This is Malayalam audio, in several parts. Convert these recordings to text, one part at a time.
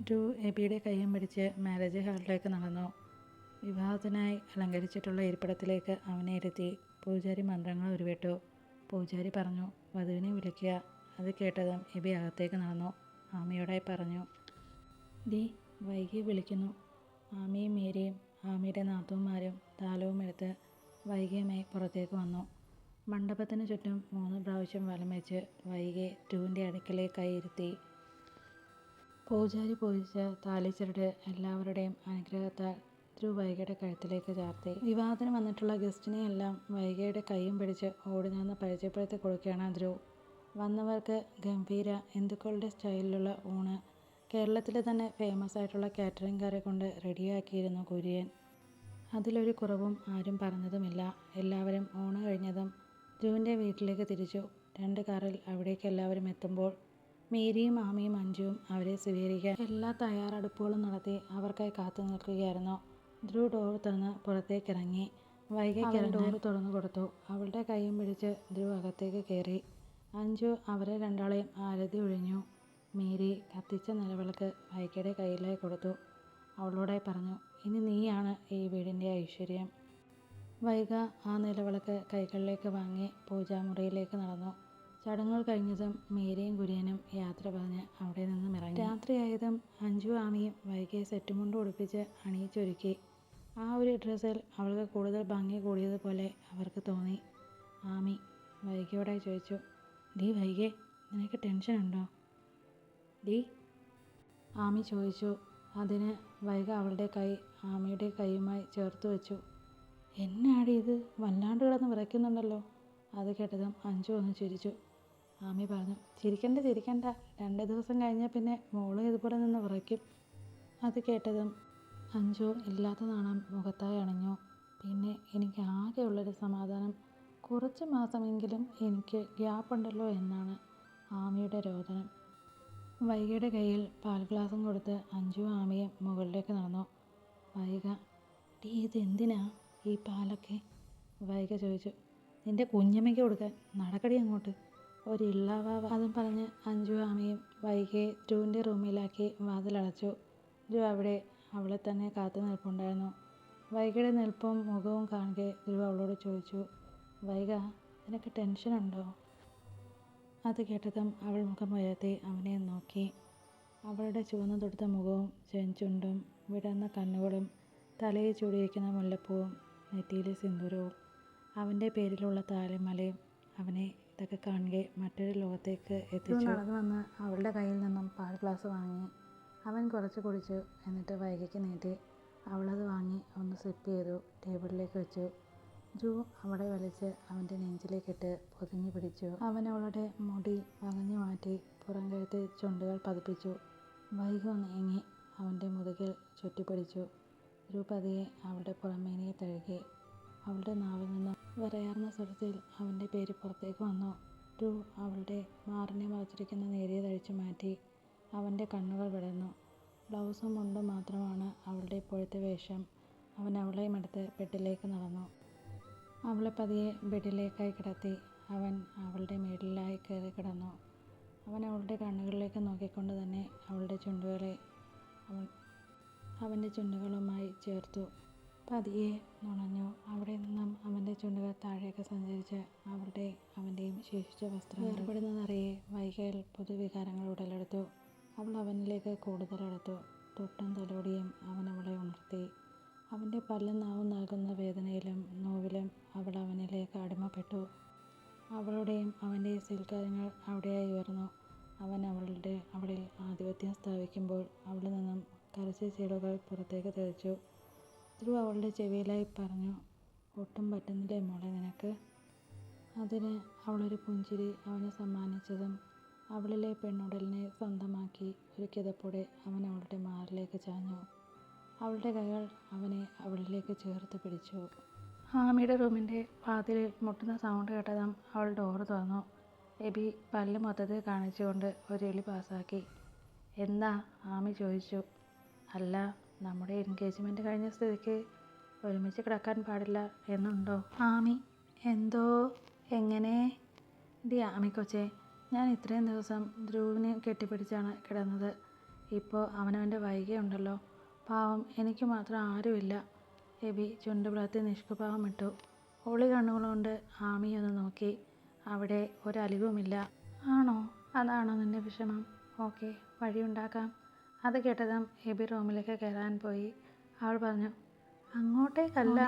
ധ്രുവ് എബിയുടെ കൈയും പിടിച്ച് മാരേജ് ഹാളിലേക്ക് നടന്നു. വിവാഹത്തിനായി അലങ്കരിച്ചിട്ടുള്ള ഇരിപ്പിടത്തിലേക്ക് അവനെ ഇരുത്തി. പൂജാരി മന്ത്രങ്ങൾ ഉരുവിട്ടു. പൂജാരി പറഞ്ഞു, വധുവിനെ വിളിക്കുക. അത് കേട്ടതും എബി അകത്തേക്ക് നടന്നു. ആമിയോടായി പറഞ്ഞു, ഡി വൈകിയെ വിളിക്കുന്നു. ആമിയും മേരിയും ആമിയുടെ നാത്തൂന്മാരും താലവും എടുത്ത് വൈകിയുമായി പുറത്തേക്ക് വന്നു. മണ്ഡപത്തിന് ചുറ്റും 3 പ്രാവശ്യം വലം വെച്ച് വൈകിയെ ധ്രുവിൻ്റെ അടുക്കലേക്കായി ഇരുത്തി. പൂജാരി പൂജിച്ച താലിച്ചരട് എല്ലാവരുടെയും അനുഗ്രഹത്താൽ ധ്രുവ് വൈകിയുടെ കഴുത്തിലേക്ക് ചാർത്തി. വിവാഹത്തിന് വന്നിട്ടുള്ള ഗസ്റ്റിനെയെല്ലാം വൈകിയുടെ കൈയും പിടിച്ച് ഓടി നടന്ന് പരിചയപ്പെടുത്തി കൊടുക്കുകയാണ് ധ്രുവ്. വന്നവർക്ക് ഗംഭീര ഹിന്ദുക്കളുടെ സ്റ്റൈലിലുള്ള ഊണ് കേരളത്തിലെ തന്നെ ഫേമസ് ആയിട്ടുള്ള കാറ്ററിംഗുകാരെ കൊണ്ട് റെഡിയാക്കിയിരുന്നു കുര്യൻ. അതിലൊരു കുറവും ആരും പറഞ്ഞതുമില്ല. എല്ലാവരും ഊണ് കഴിഞ്ഞതും ധ്രുവിൻ്റെ വീട്ടിലേക്ക് തിരിച്ചു. 2 കാറിൽ അവിടേക്ക് എല്ലാവരും എത്തുമ്പോൾ മേരിയും ആമിയും അഞ്ജുവും അവരെ സ്വീകരിക്കാൻ എല്ലാ തയ്യാറെടുപ്പുകളും നടത്തി അവർക്കായി കാത്തു നിൽക്കുകയായിരുന്നു. ധ്രുവ് ഡോർ തുറന്ന് പുറത്തേക്കിറങ്ങി. വൈകിക്ക് ഡോർ തുറന്നു കൊടുത്തു. അവളുടെ കൈയും പിടിച്ച് ധ്രുവ് അകത്തേക്ക് കയറി. അഞ്ജു അവരെ രണ്ടാളെയും ആരതി ഒഴിഞ്ഞു. മേരി കത്തിച്ച നിലവിളക്ക് വൈകിയുടെ കയ്യിലായി കൊടുത്തു. അവളോടായി പറഞ്ഞു, ഇനി നീയാണ് ഈ വീടിൻ്റെ ഐശ്വര്യം. വൈഗ ആ നിലവിളക്ക് കൈകളിലേക്ക് വാങ്ങി പൂജാമുറിയിലേക്ക് നടന്നു. ചടങ്ങുകൾ കഴിഞ്ഞതും മേരിയും കുര്യനും യാത്ര പറഞ്ഞ് അവിടെ നിന്നും ഇറങ്ങി. രാത്രിയായതും അഞ്ജു ആമിയും വൈകിയെ സെറ്റുമുണ്ട് ഉടുപ്പിച്ച് അണിയിച്ചൊരുക്കി. ആ ഒരു ഡ്രസ്സിൽ അവൾക്ക് കൂടുതൽ ഭംഗി കൂടിയതുപോലെ അവർക്ക് തോന്നി. ആമി വൈകിയോടായി ചോദിച്ചു, ഡി വൈകെ, നിനക്ക് ടെൻഷൻ ഉണ്ടോ ഡി? ആമി ചോദിച്ചു. അതിന് വൈഗ അവളുടെ കൈ ആമിയുടെ കൈയുമായി ചേർത്ത് വെച്ചു. എന്നാടി ഇത്, വല്ലാണ്ട് കിടന്ന് വിറയ്ക്കുന്നുണ്ടല്ലോ. അത് കേട്ടതും അഞ്ജു ഒന്ന് ചിരിച്ചു. ആമി പറഞ്ഞു, ചിരിക്കണ്ട 2 ദിവസം കഴിഞ്ഞാൽ പിന്നെ മോളും ഇതുപോലെ നിന്ന് വിറയ്ക്കും. അത് കേട്ടതും അഞ്ജു ഇല്ലാത്ത നാണം മുഖത്തായി അണിഞ്ഞു. പിന്നെ എനിക്ക് ആകെയുള്ളൊരു സമാധാനം കുറച്ച് മാസമെങ്കിലും എനിക്ക് ഗ്യാപ്പുണ്ടല്ലോ എന്നാണ് ആമിയുടെ രോദനം. വൈകിയുടെ കയ്യിൽ പാൽ ഗ്ലാസും കൊടുത്ത് അഞ്ജു ആമിയും മുകളിലേക്ക് നടന്നു. വൈഗ, ഡി ഇതെന്തിനാ ഈ പാലൊക്കെ? വൈഗ ചോദിച്ചു. നിൻ്റെ കുഞ്ഞമ്മയ്ക്ക് കൊടുക്കാൻ, നടക്കടി അങ്ങോട്ട്. ഒരിള്ളാവാവ. അതും പറഞ്ഞ് അഞ്ജു ആമിയും വൈകിയെ ധ്രുവിൻ്റെ റൂമിലാക്കി വാതിലടച്ചു. ധ്രുവ് അവിടെ അവളെ തന്നെ കാത്തു നിൽപ്പുണ്ടായിരുന്നു. വൈകിയുടെ നിൽപ്പും മുഖവും കാണുകെ ധ്രുവ് അവളോട് ചോദിച്ചു, വൈഗ നിനക്ക് ടെൻഷനുണ്ടോ? അത് കേട്ടതും അവൾ മുഖം ഉയർത്തി അവനെ നോക്കി. അവളുടെ ചുവന്നു തൊടുത്ത മുഖവും ചെഞ്ചുണ്ടും വിടർന്ന കണ്ണുകളും തലയിൽ ചൂടിയിരിക്കുന്ന മുല്ലപ്പൂവും നെറ്റിയിലെ സിന്ദൂരവും അവൻ്റെ പേരിലുള്ള താലിമലയും അവനെ ഇതൊക്കെ കാണുകെ മറ്റൊരു ലോകത്തേക്ക് എത്തിച്ചു. നടന്നു വന്ന് അവളുടെ കയ്യിൽ നിന്നും പാൽ ഗ്ലാസ് വാങ്ങി. അവൻ കുറച്ച് കുടിച്ചു. എന്നിട്ട് വൈകിക്ക് നീട്ടി. അവളത് വാങ്ങി ഒന്ന് സിപ്പ് ചെയ്തു ടേബിളിലേക്ക് വെച്ചു. ധ്രുവ് അവളെ വലിച്ച് അവൻ്റെ നെഞ്ചിലേക്കിട്ട് പൊതിഞ്ഞു പിടിച്ചു. അവൻ അവളുടെ മുടി വകഞ്ഞു മാറ്റി പുറം കഴുത്തിൽ ചുണ്ടുകൾ പതിപ്പിച്ചു. വൈകി ഒന്ന് നീങ്ങി അവൻ്റെ മുതുകിൽ ചുറ്റിപ്പിടിച്ചു. ധ്രുവ് പതിയെ അവളുടെ പുറമേനിയെ തഴുകി. അവളുടെ നാവിൽ നിന്നും വിറയാർന്ന സ്വരത്തിൽ അവൻ്റെ പേര് പുറത്തേക്ക് വന്നു. ധ്രുവ് അവളുടെ മാറിനെ മറച്ചിരിക്കുന്ന നേരിയതഴിച്ചു മാറ്റി. അവൻ്റെ കണ്ണുകൾ വിടർന്നു. ബ്ലൗസും മുണ്ടും മാത്രമാണ് അവളുടെ ഇപ്പോഴത്തെ വേഷം. അവൻ അവളെയും എടുത്ത് ബെഡിലേക്ക് നടന്നു. അവളെ പതിയെ ബെഡിലേക്കായി കിടത്തി. അവൻ അവളുടെ മേലിലായി കയറി കിടന്നു. അവൻ അവളുടെ കണ്ണുകളിലേക്ക് നോക്കിക്കൊണ്ട് തന്നെ അവളുടെ ചുണ്ടുകളെ അവൻ്റെ ചുണ്ടുകളുമായി ചേർത്തു. പതിയെ നുണഞ്ഞു. അവിടെ നിന്നും അവൻ്റെ ചുണ്ടുകൾ താഴേക്ക് സഞ്ചരിച്ച് അവൻ്റെയും ശേഷിച്ച വസ്ത്രം വേർപെടുന്നതറിയെ വൈകയിൽ പുതുവികാരങ്ങൾ ഉടലെടുത്തു. അവൾ അവനിലേക്ക് കൂടുതലെടുത്തു. തൊട്ടും തലോടിയും അവൻ അവളെ ഉണർത്തി. അവൻ്റെ പല്ലും നാവും നൽകുന്ന വേദനയിലും നോവിലും അവൾ അവനിലേക്ക് അടിമപ്പെട്ടു. അവളുടെയും അവൻ്റെയും സൽക്കാരങ്ങൾ അവിടെയായി ഉയർന്നു. അവൻ അവളിൽ ആധിപത്യം സ്ഥാപിക്കുമ്പോൾ അവളിൽ നിന്നും കരച്ചിൽ ചീളുകൾ പുറത്തേക്ക് തെറിച്ചു. ധ്രുവ് അവളുടെ ചെവിയിലായി പറഞ്ഞു, ഒട്ടും പറ്റുന്നില്ലേ മോളെ നിനക്ക്? അതിന് അവളൊരു പുഞ്ചിരി അവന് സമ്മാനിച്ചതും അവളിലെ പെണ്ണുടലിനെ സ്വന്തമാക്കി ഒരു കിതപ്പോടെ അവൻ അവളുടെ മാറിലേക്ക് ചാഞ്ഞു. അവളുടെ കൈകൾ അവനെ അവളിലേക്ക് ചേർത്ത് പിടിച്ചു. ആമിയുടെ റൂമിൻ്റെ വാതിലിൽ മുട്ടുന്ന സൗണ്ട് കേട്ടതും അവൾ ഡോറ് തുറന്നു. എബി പല്ല് മൊത്തത്തിൽ കാണിച്ചുകൊണ്ട് ഒരു എളി പാസാക്കി. എന്താ? ആമി ചോദിച്ചു. അല്ല, നമ്മുടെ എൻഗേജ്മെൻറ്റ് കഴിഞ്ഞ സ്ഥിതിക്ക് ഒരുമിച്ച് കിടക്കാൻ പാടില്ല എന്നുണ്ടോ? ആമി എന്തോ എങ്ങനെ? ഡി ആമി കൊച്ചേ, ഞാൻ ഇത്രയും ദിവസം ധ്രുവിനെ കെട്ടിപ്പിടിച്ചാണ് കിടന്നത്. ഇപ്പോൾ അവനവൻ്റെ വൈകിയുണ്ടല്ലോ. പാവം, എനിക്ക് മാത്രം ആരുമില്ല. എബി ചുണ്ട് പിളർത്തി നിഷ്കൃഭാവം ഇട്ടു. ഒളി കണ്ണുകളുകൊണ്ട് ആമിയൊന്ന് നോക്കി. അവിടെ ഒരലിവുമില്ല. ആണോ? അതാണോ നിന്റെ വിഷമം? ഓക്കെ, വഴിയുണ്ടാക്കാം. അത് കേട്ടതും എബി റൂമിലേക്ക് കയറാൻ പോയി. അവൾ പറഞ്ഞു, അങ്ങോട്ടേക്കല്ല,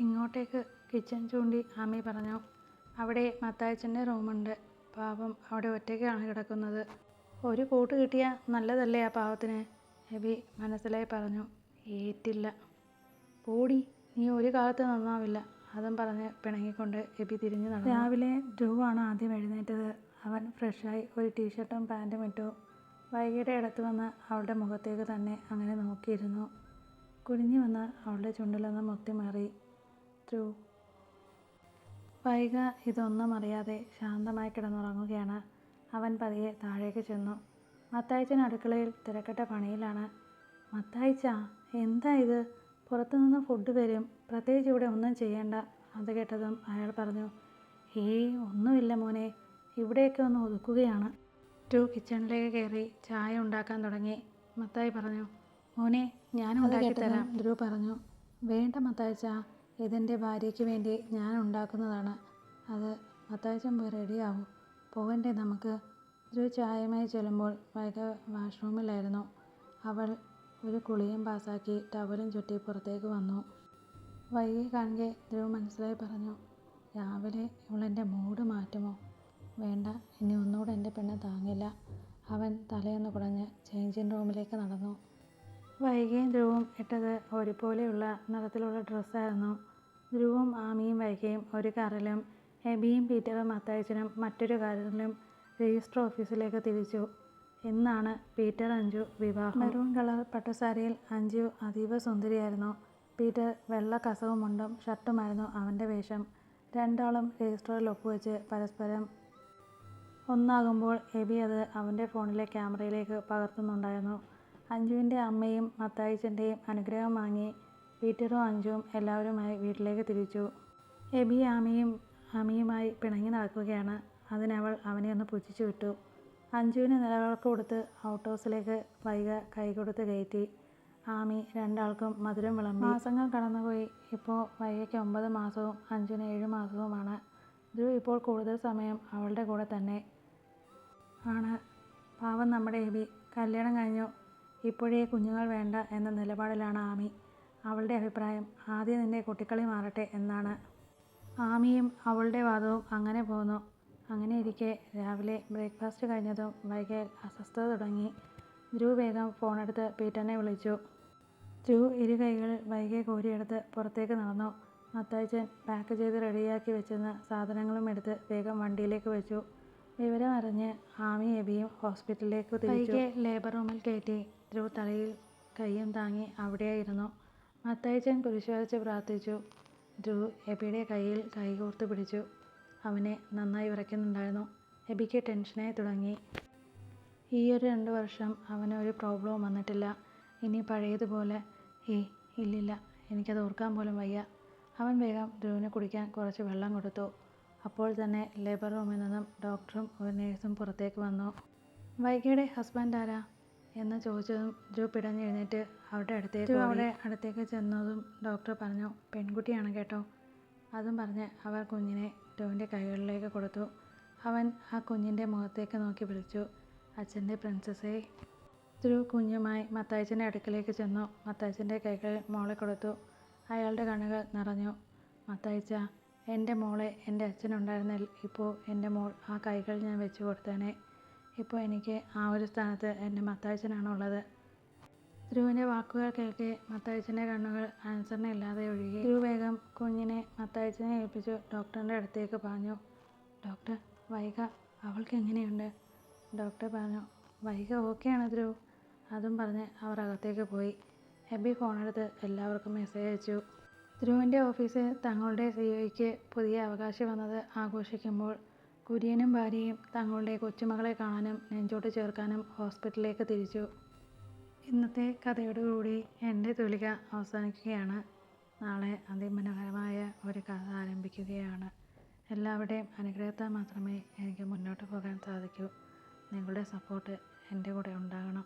ഇങ്ങോട്ടേക്ക്. കിച്ചൺ ചൂണ്ടി ആമി പറഞ്ഞു. അവിടെ മത്തായിച്ചൻ്റെ റൂമുണ്ട്. പാവം, അവിടെ ഒറ്റയ്ക്കാണ് കിടക്കുന്നത്. ഒരു കൂട്ട് കിട്ടിയാൽ നല്ലതല്ലേ ആ പാവത്തിന്? എബി മനസ്സിലായി പറഞ്ഞു. ഏറ്റില്ല. പോടി, നീ ഒരു കാലത്ത് നന്നാവില്ല. അതും പറഞ്ഞ് പിണങ്ങിക്കൊണ്ട് എബി തിരിഞ്ഞു നടന്നു. രാവിലെ ധ്രുവാണ് ആദ്യം എഴുന്നേറ്റത്. അവൻ ഫ്രഷായി ഒരു ടീഷർട്ടും പാൻറ്റും ഇട്ടു. വൈകിയുടെ അടുത്ത് വന്ന് അവളുടെ മുഖത്തേക്ക് തന്നെ അങ്ങനെ നോക്കിയിരുന്നു. കുനിഞ്ഞു വന്ന് അവളുടെ ചുണ്ടിലൊന്ന് മുത്തി മാറി. ധ്രുവ്. വൈഗ ഇതൊന്നും അറിയാതെ ശാന്തമായി കിടന്നുറങ്ങുകയാണ്. അവൻ പതിയെ താഴേക്ക് ചെന്നു. മത്തായിച്ചൻ അടുക്കളയിൽ തിരക്കിട്ട പണിയിലാണ്. മത്തായിച്ച, എന്താ ഇത്? പുറത്തുനിന്ന് ഫുഡ് വരും. പ്രത്യേകിച്ച് ഇവിടെ ഒന്നും ചെയ്യേണ്ട. അത് കേട്ടതും അയാൾ പറഞ്ഞു, ഏയ് ഒന്നുമില്ല മോനെ, ഇവിടെയൊക്കെ ഒന്ന് ഒതുക്കുകയാണ്. ധ്രുവ് കിച്ചണിലേക്ക് കയറി ചായ ഉണ്ടാക്കാൻ തുടങ്ങി. മത്തായി പറഞ്ഞു, മോനെ, ഞാൻ ഉണ്ടാക്കി തരാം. ധ്രുവ് പറഞ്ഞു, വേണ്ട മത്തായിച്ച, ഇതെൻ്റെ ഭാര്യയ്ക്ക് വേണ്ടി ഞാൻ ഉണ്ടാക്കുന്നതാണ്. അത് മത്തായിച്ചൻ പോയി റെഡിയാവും. പോകണ്ടേ നമുക്ക്? ധ്രുവ് ചായയുമായി ചെല്ലുമ്പോൾ വൈഗ വാഷ്റൂമിലായിരുന്നു. അവൾ ഒരു കുളിയും പാസാക്കി ടവലും ചുറ്റി പുറത്തേക്ക് വന്നു. വൈകിയെ കാണുകെ ധ്രുവ് മനസ്സിലായി പറഞ്ഞു, രാവിലെ ഇവളെൻ്റെ മൂഡ് മാറ്റുമോ? വേണ്ട, ഇനി ഒന്നുകൂടെ എൻ്റെ പെണ്ണ് താങ്ങില്ല. അവൻ തലയൊന്ന് കുടഞ്ഞ് ചേഞ്ചിങ് റൂമിലേക്ക് നടന്നു. വൈകിയും ധ്രുവും ഇട്ടത് ഒരുപോലെയുള്ള നിറത്തിലുള്ള ഡ്രസ്സായിരുന്നു. ധ്രുവും ആമിയും വൈകിയും ഒരു കാറിലും എബിയും പീറ്ററും മത്തായിച്ചനും മറ്റൊരു കാറിലും രജിസ്റ്റർ ഓഫീസിലേക്ക് തിരിച്ചു. ഇന്നാണ് പീറ്റർ അഞ്ജു വിവാഹം. മെറൂൺ കളർ പട്ടുസാരിയിൽ അഞ്ജു അതീവ സുന്ദരിയായിരുന്നു. പീറ്റർ വെള്ള കസവും മുണ്ടും ഷർട്ടുമായിരുന്നു അവൻ്റെ വേഷം. രണ്ടാളും രജിസ്റ്ററിൽ ഒപ്പുവെച്ച് പരസ്പരം ഒന്നാകുമ്പോൾ എബി അത് അവൻ്റെ ഫോണിലെ ക്യാമറയിലേക്ക് പകർത്തുന്നുണ്ടായിരുന്നു. അഞ്ജുവിൻ്റെ അമ്മയും മത്തായിച്ചൻ്റെയും അനുഗ്രഹം വാങ്ങി പീറ്ററും അഞ്ജുവും എല്ലാവരുമായി വീട്ടിലേക്ക് തിരിച്ചു. എബി ആമിയുമായി പിണങ്ങി നടക്കുകയാണ്. അതിനവൾ അവനെ ഒന്ന് പുച്ഛിച്ചു വിട്ടു. അഞ്ജുവിന് നിലവിളക്ക് കൊടുത്ത് ഔട്ട് ഹൗസിലേക്ക് വൈഗ കൈകൊടുത്ത് കയറ്റി. ആമി രണ്ടാൾക്കും മധുരം വിളമ്പി. മാസങ്ങൾ കടന്നുപോയി. ഇപ്പോൾ വൈഗയ്ക്ക് 9 മാസവും അഞ്ജുവിന് 7 മാസവുമാണ്. ധ്രുവ് ഇപ്പോൾ കൂടുതൽ സമയം അവളുടെ കൂടെ തന്നെ ആണ്. പാവം നമ്മുടെ എബി. കല്യാണം കഴിഞ്ഞു, ഇപ്പോഴേ കുഞ്ഞുങ്ങൾ വേണ്ട എന്ന നിലപാടിലാണ് ആമി. അവളുടെ അഭിപ്രായം ആദ്യം നിൻ്റെ കുട്ടിക്കളി മാറട്ടെ എന്നാണ്. ആമിയും അവളുടെ വാദവും അങ്ങനെ പോന്നു. അങ്ങനെയിരിക്കെ രാവിലെ ബ്രേക്ക്ഫാസ്റ്റ് കഴിഞ്ഞതും വൈഗയിൽ അസ്വസ്ഥത തുടങ്ങി. ധ്രുവ് വേഗം ഫോണെടുത്ത് പീറ്ററിനെ വിളിച്ചു. ധ്രുവ് ഇരു കൈകളിൽ വൈഗയെ കോരിയെടുത്ത് പുറത്തേക്ക് നടന്നു. മത്തായിച്ചൻ പാക്ക് ചെയ്ത് റെഡിയാക്കി വെച്ചിരുന്ന സാധനങ്ങളും എടുത്ത് വേഗം വണ്ടിയിലേക്ക് വെച്ചു. വിവരം അറിഞ്ഞ് ആമി എബിയും ഹോസ്പിറ്റലിലേക്ക് തിരിച്ചു. വൈഗയെ ലേബർ റൂമിൽ കയറ്റി. ധ്രുവ് തലയിൽ കൈയും താങ്ങി അവിടെയായിരുന്നു. മത്തായിച്ചൻ കുരിശ് വരച്ച് പ്രാർത്ഥിച്ചു. ധ്രുവ് എബിയുടെ കയ്യിൽ കൈകോർത്ത് പിടിച്ചു. അവനെ നന്നായി വിറയ്ക്കുന്നുണ്ടായിരുന്നു. എബിക്ക് ടെൻഷനായി തുടങ്ങി. ഈയൊരു 2 വർഷം അവന് ഒരു പ്രോബ്ലവും വന്നിട്ടില്ല. ഇനി പഴയതുപോലെ ഇല്ലില്ല, എനിക്കത് ഓർക്കാൻ പോലും വയ്യ. അവൻ വേഗം ധ്രുവിന് കുടിക്കാൻ കുറച്ച് വെള്ളം കൊടുത്തു. അപ്പോൾ തന്നെ ലേബർ റൂമിൽ നിന്നും ഡോക്ടറും ഒരു നേഴ്സും പുറത്തേക്ക് വന്നു. വൈഗയുടെ ഹസ്ബൻഡ് ആരാ എന്ന് ചോദിച്ചതും ധ്രുവ് പിടഞ്ഞെഴുന്നേറ്റ് അവിടെ അടുത്തേക്ക് ചെന്നതും ഡോക്ടർ പറഞ്ഞു, പെൺകുട്ടിയാണ് കേട്ടോ. അതും പറഞ്ഞ് അവർ കുഞ്ഞിനെ ധ്രുവിൻ്റെ കൈകളിലേക്ക് കൊടുത്തു. അവൻ ആ കുഞ്ഞിൻ്റെ മുഖത്തേക്ക് നോക്കി വിളിച്ചു, അച്ഛൻ്റെ പ്രിൻസസ്സേ. ധ്രുവ് കുഞ്ഞുമായി മത്തായിച്ചൻ്റെ അടുക്കലേക്ക് ചെന്നു. മത്തായിച്ചൻ്റെ കൈകൾ മോളെ കൊടുത്തു. അയാളുടെ കണ്ണുകൾ നിറഞ്ഞു. മത്തായിച്ച, എൻ്റെ മോളെ എൻ്റെ അച്ഛനുണ്ടായിരുന്നെങ്കിൽ ഇപ്പോൾ എൻ്റെ മോൾ ആ കൈകൾ ഞാൻ വെച്ച് കൊടുത്തേനെ. ഇപ്പോൾ എനിക്ക് ആ ഒരു സ്ഥാനത്ത് എൻ്റെ മത്തായിച്ചനാണുള്ളത്. ധ്രുവിൻ്റെ വാക്കുകൾ കേൾക്കെ മത്തായിച്ചൻ്റെ കണ്ണുകൾ അനുസരണയില്ലാതെ ഒഴുകി. ധ്രുവ് വേഗം കുഞ്ഞിനെ മത്തായിച്ചനെ ഏൽപ്പിച്ചു ഡോക്ടറിൻ്റെ അടുത്തേക്ക് പാഞ്ഞു. ഡോക്ടർ, വൈഗ അവൾക്ക് എങ്ങനെയുണ്ട്? ഡോക്ടർ പറഞ്ഞു, വൈഗ ഓക്കെയാണ് ധ്രുവ്. അതും പറഞ്ഞ് അവർ അകത്തേക്ക് പോയി. എബി ഫോണെടുത്ത് എല്ലാവർക്കും മെസ്സേജ് അയച്ചു. ധ്രുവിൻ്റെ ഓഫീസിൽ തങ്ങളുടെ സിഇഒയ്ക്ക് പുതിയ അവകാശി വന്നത് ആഘോഷിക്കുമ്പോൾ കുര്യനും ഭാര്യയും തങ്ങളുടെ കൊച്ചുമകളെ കാണാനും നെഞ്ചോട്ട് ചേർക്കാനും ഹോസ്പിറ്റലിലേക്ക് തിരിച്ചു. ഇന്നത്തെ കഥയോടുകൂടി എൻ്റെ തൂലിക അവസാനിക്കുകയാണ്. നാളെ അതിമനോഹരമായ ഒരു കഥ ആരംഭിക്കുകയാണ്. എല്ലാവരുടെയും അനുഗ്രഹത്താൽ മാത്രമേ എനിക്ക് മുന്നോട്ട് പോകാൻ സാധിക്കൂ. നിങ്ങളുടെ സപ്പോർട്ട് എൻ്റെ കൂടെ ഉണ്ടാകണം.